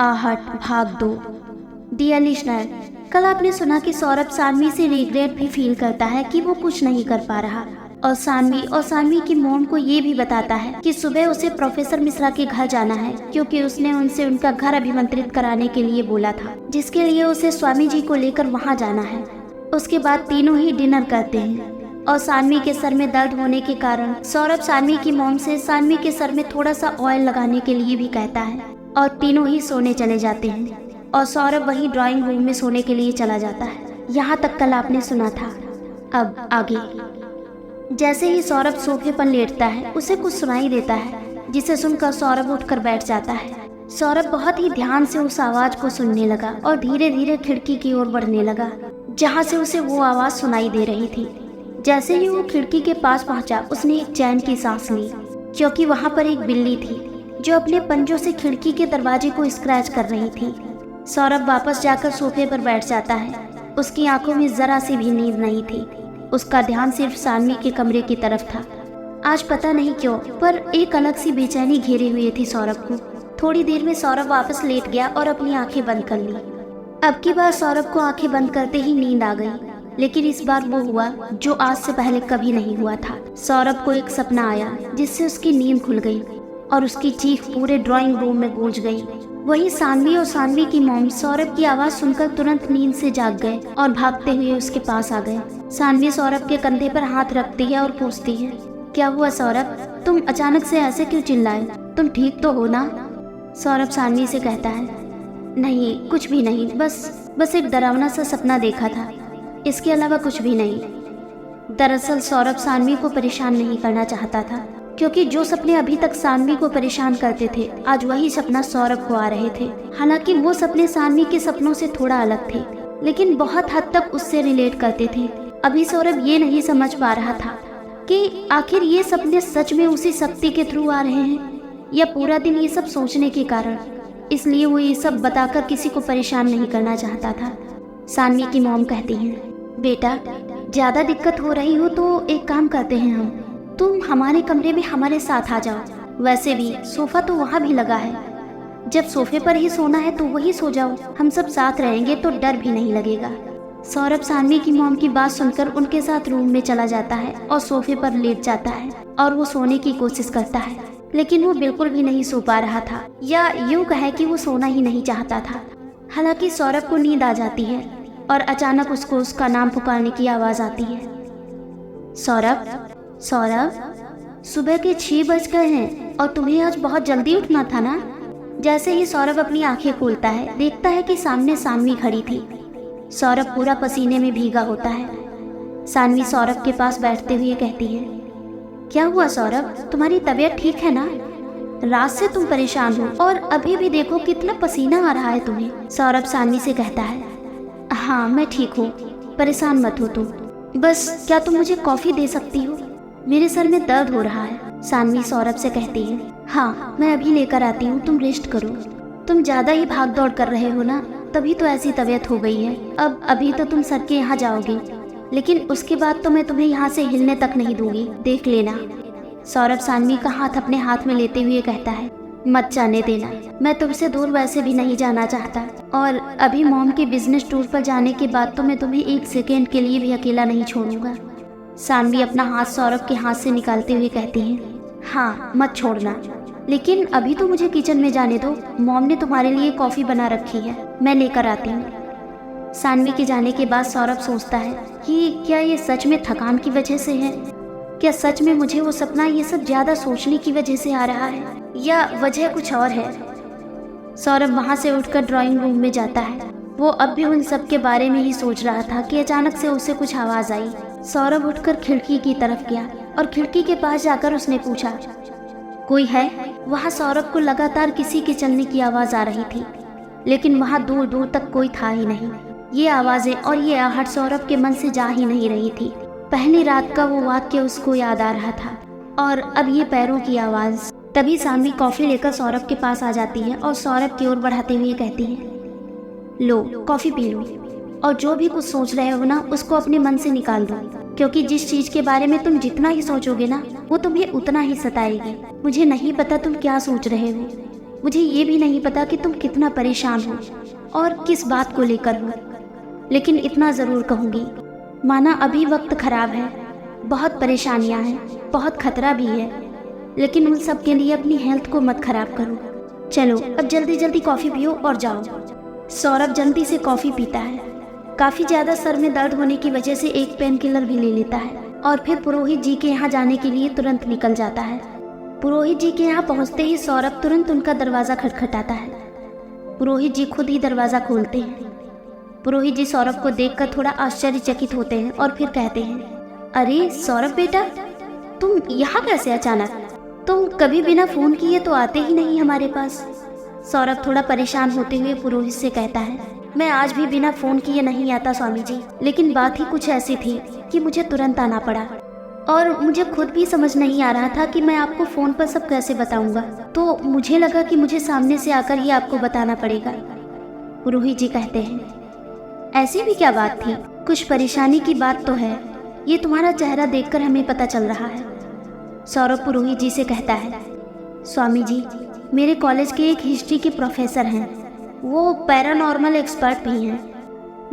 आहट, भाग दो। डियर लिसनर, कल आपने सुना कि सौरभ सानवी से रिग्रेट भी फील करता है कि वो कुछ नहीं कर पा रहा, और सानवी की मॉम को ये भी बताता है कि सुबह उसे प्रोफेसर मिश्रा के घर जाना है क्योंकि उसने उनसे उनका घर अभिमंत्रित कराने के लिए बोला था, जिसके लिए उसे स्वामी जी को लेकर वहाँ जाना है। उसके बाद तीनों ही डिनर करते हैं और सानवी के सर में दर्द होने के कारण सौरभ सानवी की मॉम से सानवी के सर में थोड़ा सा ऑयल लगाने के लिए भी कहता है और तीनों ही सोने चले जाते हैं और सौरभ वहीं ड्राइंग रूम में सोने के लिए चला जाता है। यहाँ तक कल आपने सुना था। अब आगे। जैसे ही सौरभ सोफे पर लेटता है उसे कुछ सुनाई देता है, जिसे सुनकर सौरभ उठकर बैठ जाता है। सौरभ बहुत ही ध्यान से उस आवाज को सुनने लगा और धीरे धीरे खिड़की की ओर बढ़ने लगा जहाँ से उसे वो आवाज सुनाई दे रही थी। जैसे ही वो खिड़की के पास पहुंचा उसने एक चैन की सांस ली, क्योंकि वहां पर एक बिल्ली थी जो अपने पंजों से खिड़की के दरवाजे को स्क्रैच कर रही थी। सौरभ वापस जाकर सोफे पर बैठ जाता है। उसकी आंखों में जरा सी भी नींद नहीं थी। उसका ध्यान सिर्फ सानवी के कमरे की तरफ था। आज पता नहीं क्यों पर एक अलग सी बेचैनी घेरे हुए थी सौरभ को। थोड़ी देर में सौरभ वापस लेट गया और अपनी आंखें बंद कर ली। अब की बार सौरभ को आंखें बंद करते ही नींद आ गई, लेकिन इस बार वो हुआ जो आज से पहले कभी नहीं हुआ था। सौरभ को एक सपना आया जिससे उसकी नींद खुल गई और उसकी चीख पूरे ड्राइंग रूम में गूंज गई। वहीं सानवी और सानवी की मॉम सौरभ की आवाज सुनकर तुरंत नींद से जाग गए और भागते हुए उसके पास आ गए। सानवी सौरभ के कंधे पर हाथ रखती है और पूछती है, क्या हुआ सौरभ, तुम अचानक से ऐसे क्यों चिल्लाए? तुम ठीक तो हो ना? सौरभ सानवी से कहता है, नहीं कुछ भी नहीं, बस एक डरावना सा सपना देखा था, इसके अलावा कुछ भी नहीं। दरअसल सौरभ सानवी को परेशान नहीं करना चाहता था, क्योंकि जो सपने अभी तक सानवी को परेशान करते थे आज वही सपना सौरभ को आ रहे थे। हालांकि वो सपने सानवी के सपनों से थोड़ा अलग थे, लेकिन बहुत हद तक उससे रिलेट करते थे। अभी सौरभ ये नहीं समझ पा रहा था कि आखिर ये सपने सच में उसी शक्ति के थ्रू आ रहे हैं या पूरा दिन ये सब सोचने के कारण। इसलिए वो ये सब बताकर किसी को परेशान नहीं करना चाहता था। सानवी की मॉम कहती हैं, बेटा ज्यादा दिक्कत हो रही हो तो एक काम करते हैं, तुम हमारे कमरे में हमारे साथ आ जाओ। वैसे भी सोफा तो वहाँ भी लगा है, जब सोफे पर ही सोना है तो वही सो जाओ, हम सब साथ रहेंगे तो डर भी नहीं लगेगा। सौरभ सानवी की मॉम की बात सुनकर उनके साथ रूम में चला जाता है और सोफे पर लेट जाता है और वो सोने की कोशिश करता है, लेकिन वो बिल्कुल भी नहीं सो पा रहा था, या यूं कहे कि वो सोना ही नहीं चाहता था। हालांकि सौरभ को नींद आ जाती है और अचानक उसको उसका नाम पुकारने की आवाज आती है, सौरभ सौरभ, सुबह के 6 बज गए हैं और तुम्हें आज बहुत जल्दी उठना था ना? जैसे ही सौरभ अपनी आंखें खोलता है देखता है कि सामने सानवी खड़ी थी। सौरभ पूरा पसीने में भीगा होता है। सानवी सौरभ के पास बैठते हुए कहती है, क्या हुआ सौरभ, तुम्हारी तबीयत ठीक है ना? रात से तुम परेशान हो और अभी भी देखो कितना पसीना आ रहा है तुम्हें। सौरभ सानवी से कहता है, हाँ मैं ठीक हूँ, परेशान मत हो तुम, बस क्या तुम मुझे कॉफी दे सकती हो? मेरे सर में दर्द हो रहा है। सानवी सौरभ से कहती है, हाँ मैं अभी लेकर आती हूँ, तुम रेस्ट करो। तुम ज्यादा ही भाग दौड़ कर रहे हो ना, तभी तो ऐसी तबीयत हो गई है। अब अभी तो तुम सर के यहाँ जाओगे, लेकिन उसके बाद तो मैं तुम्हें यहाँ से हिलने तक नहीं दूंगी, देख लेना। सौरभ सानवी का हाथ अपने हाथ में लेते हुए कहता है, मत जाने देना, मैं तुमसे दूर वैसे भी नहीं जाना चाहता, और अभी मॉम के बिजनेस टूर पर जाने के बाद तो मैं तुम्हें एक सेकेंड के लिए भी अकेला नहीं छोड़ूंगा। सानवी अपना हाथ सौरभ के हाथ से निकालते हुए कहती है, हाँ मत छोड़ना, लेकिन अभी तो मुझे किचन में जाने दो, मॉम ने तुम्हारे लिए कॉफी बना रखी है, मैं लेकर आती हूँ। सानवी के जाने के बाद सौरभ सोचता है कि क्या ये सच में थकान की वजह से है? क्या सच में मुझे वो सपना ये सब ज्यादा सोचने की वजह से आ रहा है, या वजह कुछ और है? सौरभ वहाँ से उठकर ड्राइंग रूम में जाता है। वो अब भी उन सब के बारे में ही सोच रहा था कि अचानक से उसे कुछ आवाज आई। सौरभ उठकर खिड़की की तरफ गया और खिड़की के पास जाकर उसने पूछा, कोई है? वहाँ सौरभ को लगातार किसी के चलने की आवाज आ रही थी, लेकिन वहाँ दूर दूर तक कोई था ही नहीं। ये आवाजें और ये आहट सौरभ के मन से जा ही नहीं रही थी। पहली रात का वो वाक्य उसको याद आ रहा था और अब ये पैरों की आवाज। तभी सानवी कॉफी लेकर सौरभ के पास आ जाती है और सौरभ की ओर बढ़ाते हुए कहती है, लो कॉफी पी लो, और जो भी कुछ सोच रहे हो ना उसको अपने मन से निकाल दो, क्योंकि जिस चीज के बारे में तुम जितना ही सोचोगे ना वो तुम्हें उतना ही सताएगी। मुझे नहीं पता तुम क्या सोच रहे हो, मुझे ये भी नहीं पता कि तुम कितना परेशान हो और किस बात को लेकर हो, लेकिन इतना ज़रूर कहूँगी, माना अभी वक्त खराब है, बहुत परेशानियाँ हैं, बहुत खतरा भी है, लेकिन उन सब के लिए अपनी हेल्थ को मत खराब करो। चलो अब जल्दी जल्दी कॉफ़ी पियो और जाओ। सौरभ जल्दी से कॉफ़ी पीता है। काफ़ी ज़्यादा सर में दर्द होने की वजह से एक पेन किलर भी ले लेता है और फिर पुरोहित जी के यहाँ जाने के लिए तुरंत निकल जाता है। पुरोहित जी के यहाँ पहुँचते ही सौरभ तुरंत उनका दरवाज़ा खटखटाता है। पुरोहित जी खुद ही दरवाज़ा खोलते हैं। पुरोहित जी सौरभ को देखकर थोड़ा आश्चर्यचकित होते हैं और फिर कहते हैं, अरे सौरभ बेटा, तुम यहाँ कैसे अचानक? तुम कभी बिना फ़ोन किए तो आते ही नहीं हमारे पास। सौरभ थोड़ा परेशान होते हुए पुरोहित से कहता है, मैं आज भी बिना फ़ोन किए नहीं आता स्वामी जी, लेकिन बात ही कुछ ऐसी थी कि मुझे तुरंत आना पड़ा और मुझे खुद भी समझ नहीं आ रहा था कि मैं आपको फ़ोन पर सब कैसे बताऊंगा, तो मुझे लगा कि मुझे सामने से आकर ही आपको बताना पड़ेगा। पुरोहित जी कहते हैं, ऐसी भी क्या बात थी? कुछ परेशानी की बात तो है, ये तुम्हारा चेहरा देखकर हमें पता चल रहा है। सौरभ पुरोहित जी से कहता है, स्वामी जी, मेरे कॉलेज के एक हिस्ट्री के प्रोफेसर हैं, वो पैरानॉर्मल एक्सपर्ट भी हैं।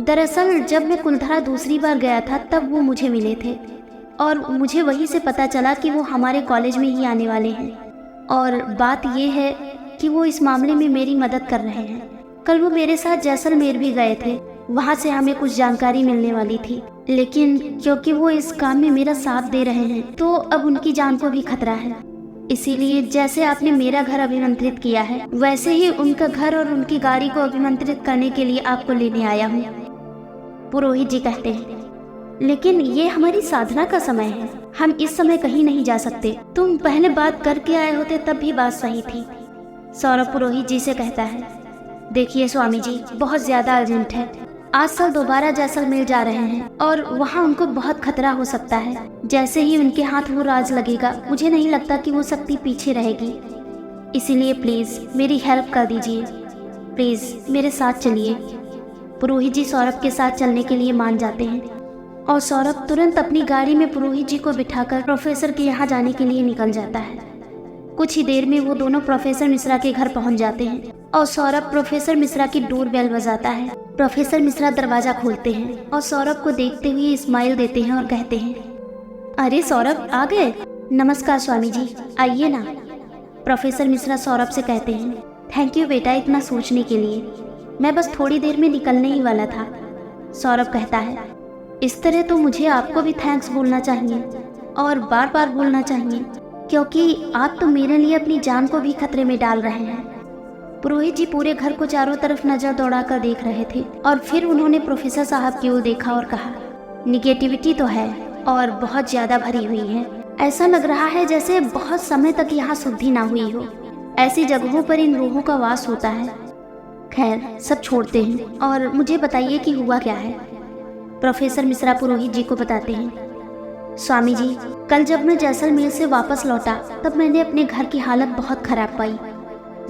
दरअसल जब मैं कुलधरा दूसरी बार गया था तब वो मुझे मिले थे और मुझे वहीं से पता चला कि वो हमारे कॉलेज में ही आने वाले हैं और बात ये है कि वो इस मामले में मेरी मदद कर रहे हैं। कल वो मेरे साथ जैसलमेर भी गए थे, वहाँ से हमें कुछ जानकारी मिलने वाली थी, लेकिन क्योंकि वो इस काम में मेरा साथ दे रहे हैं तो अब उनकी जान को भी खतरा है। इसीलिए जैसे आपने मेरा घर अभिमंत्रित किया है, वैसे ही उनका घर और उनकी गाड़ी को अभिमंत्रित करने के लिए आपको लेने आया हूँ। पुरोहित जी कहते हैं, लेकिन ये हमारी साधना का समय है, हम इस समय कहीं नहीं जा सकते। तुम पहले बात करके आए होते तब भी बात सही थी। सौरभ पुरोहित जी से कहता है, देखिए स्वामी जी, बहुत ज्यादा अर्जेंट है। आज साल दोबारा जैसलमेर जा रहे हैं और वहाँ उनको बहुत खतरा हो सकता है। जैसे ही उनके हाथ वो राज लगेगा, मुझे नहीं लगता कि वो शक्ति पीछे रहेगी। इसीलिए प्लीज मेरी हेल्प कर दीजिए, प्लीज मेरे साथ चलिए। पुरोहित जी सौरभ के साथ चलने के लिए मान जाते हैं और सौरभ तुरंत अपनी गाड़ी में पुरोहित जी को बिठाकर प्रोफेसर के यहाँ जाने के लिए निकल जाता है। कुछ ही देर में वो दोनों प्रोफेसर मिश्रा के घर पहुंच जाते हैं और सौरभ प्रोफेसर मिश्रा की डोर बेल बजाता है। प्रोफेसर मिश्रा दरवाजा खोलते हैं और सौरभ को देखते हुए स्माइल देते हैं और कहते हैं, अरे सौरभ आ गए? नमस्कार स्वामी जी, आइए ना। प्रोफेसर मिश्रा सौरभ से कहते हैं, थैंक यू बेटा इतना सोचने के लिए, मैं बस थोड़ी देर में निकलने ही वाला था। सौरभ कहता है, इस तरह तो मुझे आपको भी थैंक्स बोलना चाहिए और बार बार बोलना चाहिए, क्योंकि आप तो मेरे लिए अपनी जान को भी खतरे में डाल रहे हैं। पुरोहित जी पूरे घर को चारों तरफ नजर दौड़ाकर देख रहे थे और फिर उन्होंने प्रोफेसर साहब की ओर देखा और कहा, निगेटिविटी तो है और बहुत ज्यादा भरी हुई है। ऐसा लग रहा है जैसे बहुत समय तक यहाँ शुद्धि ना हुई हो। ऐसी जगहों पर इन रूहों का वास होता है। खैर सब छोड़ते हैं और मुझे बताइए कि हुआ क्या है। प्रोफेसर मिश्रा पुरोहित जी को बताते हैं, स्वामी जी, कल जब मैं जैसलमेर से वापस लौटा तब मैंने अपने घर की हालत बहुत खराब पाई।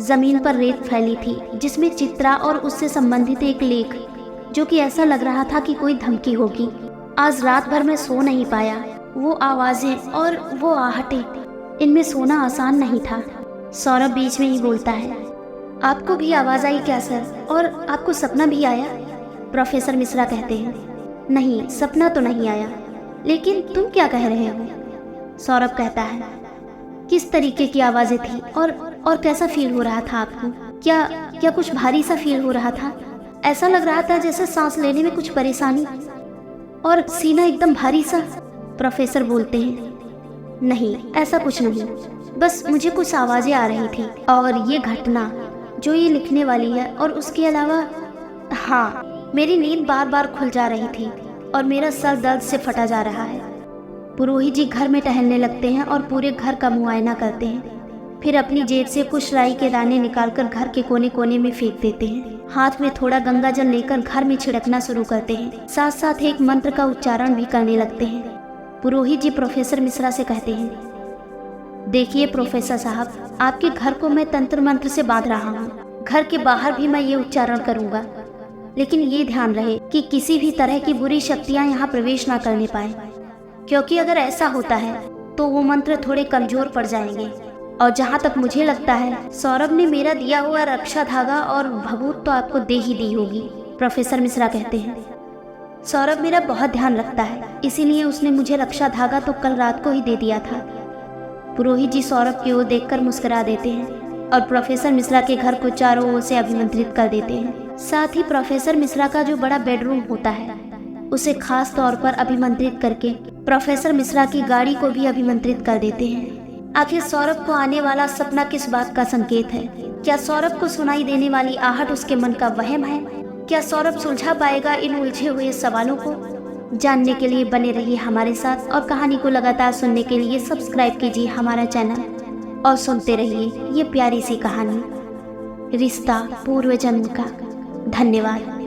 जमीन पर रेत फैली थी जिसमें चित्रा और उससे संबंधित एक लेख, जो कि ऐसा लग रहा था कि कोई धमकी होगी। आज रात भर मैं सो नहीं पाया। वो आवाजें और वो आहटें, इनमें सोना आसान नहीं था। सौरभ बीच में ही बोलता है, आपको भी आवाज आई क्या सर? और आपको सपना भी आया? प्रोफेसर मिश्रा कहते हैं, नहीं सपना तो नहीं आया, लेकिन तुम क्या कह रहे हो? सौरभ कहता है, किस तरीके की आवाजें थी और कैसा फील हो रहा था आपको? क्या कुछ भारी सा फील हो रहा था? ऐसा लग रहा था जैसे सांस लेने में कुछ परेशानी और सीना एकदम भारी सा। प्रोफेसर बोलते हैं, नहीं ऐसा कुछ नहीं, बस मुझे कुछ आवाजें आ रही थी और ये घटना जो ये लिखने वाली है, और उसके अलावा हाँ, मेरी नींद बार बार खुल जा रही थी और मेरा सर दर्द से फटा जा रहा है। पुरोहित जी घर में टहलने लगते हैं और पूरे घर का मुआयना करते हैं। फिर अपनी जेब से कुछ राई के दाने निकालकर घर के कोने कोने में फेंक देते हैं। हाथ में थोड़ा गंगा जल लेकर घर में छिड़कना शुरू करते हैं। साथ साथ एक मंत्र का उच्चारण भी करने लगते हैं। पुरोहित जी प्रोफेसर मिश्रा से कहते हैं, देखिए प्रोफेसर साहब, आपके घर को मैं तंत्र मंत्र से बांध रहा हूँ। घर के बाहर भी मैं ये उच्चारण करूँगा, लेकिन ये ध्यान रहे कि किसी भी तरह की बुरी शक्तियाँ यहाँ प्रवेश ना करने पाए, क्योंकि अगर ऐसा होता है तो वो मंत्र थोड़े कमजोर पड़ जाएंगे। और जहाँ तक मुझे लगता है सौरभ ने मेरा दिया हुआ रक्षा धागा और भभूत तो आपको दे ही दी होगी, प्रोफेसर मिश्रा कहते हैं। सौरभ मेरा बहुत ध्यान रखता है, इसीलिए उसने मुझे रक्षा धागा तो कल रात को ही दे दिया था। पुरोहित जी सौरभ की ओर देखकर मुस्कुरा देते हैं और प्रोफेसर मिश्रा के घर को चारों ओर से अभिमंत्रित कर देते हैं। साथ ही प्रोफेसर मिश्रा का जो बड़ा बेडरूम होता है उसे खास तौर पर अभिमंत्रित करके प्रोफेसर मिश्रा की गाड़ी को भी अभिमंत्रित कर देते हैं। आखिर सौरभ को आने वाला सपना किस बात का संकेत है? क्या सौरभ को सुनाई देने वाली आहट उसके मन का वहम है? क्या सौरभ सुलझा पाएगा इन उलझे हुए सवालों को? जानने के लिए बने रहिए हमारे साथ और कहानी को लगातार सुनने के लिए सब्सक्राइब कीजिए हमारा चैनल और सुनते रहिए ये प्यारी सी कहानी रिश्ता पूर्व जन्म का। धन्यवाद।